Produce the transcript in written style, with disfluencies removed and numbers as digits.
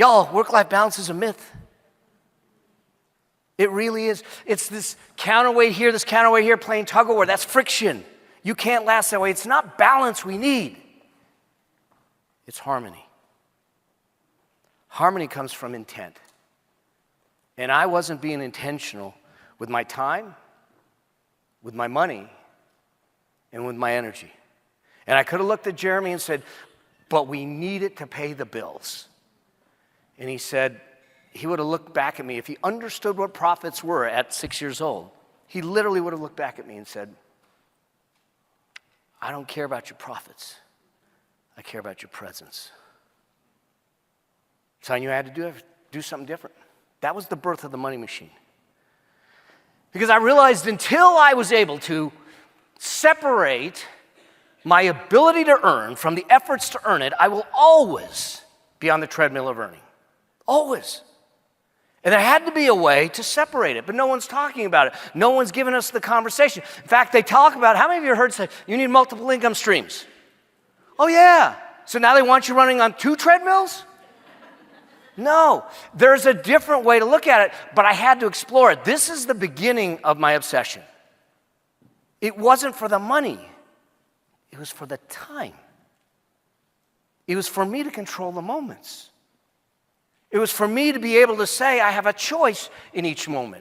Y'all, work-life balance is a myth. It really is. It's this counterweight here, playing tug-of-war. That's friction. You can't last that way. It's not balance we need. It's harmony. Harmony comes from intent. And I wasn't being intentional with my time, with my money, and with my energy. And I could have looked at Jeremy and said, but we need it to pay the bills. And he said, he would have looked back at me. If he understood what profits were at 6 years old, he literally would have looked back at me and said, I don't care about your profits. I care about your presence. So I knew I had to do something different. That was the birth of the money machine. Because I realized until I was able to separate my ability to earn from the efforts to earn it, I will always be on the treadmill of earning. Always. And there had to be a way to separate it, but no one's talking about it. No one's giving us the conversation. In fact, they talk about, how many of you heard say, you need multiple income streams? Oh yeah, so now they want you running on 2 treadmills? No, there's a different way to look at it, but I had to explore it. This is the beginning of my obsession. It wasn't for the money. It was for the time. It was for me to control the moments. It was for me to be able to say I have a choice in each moment.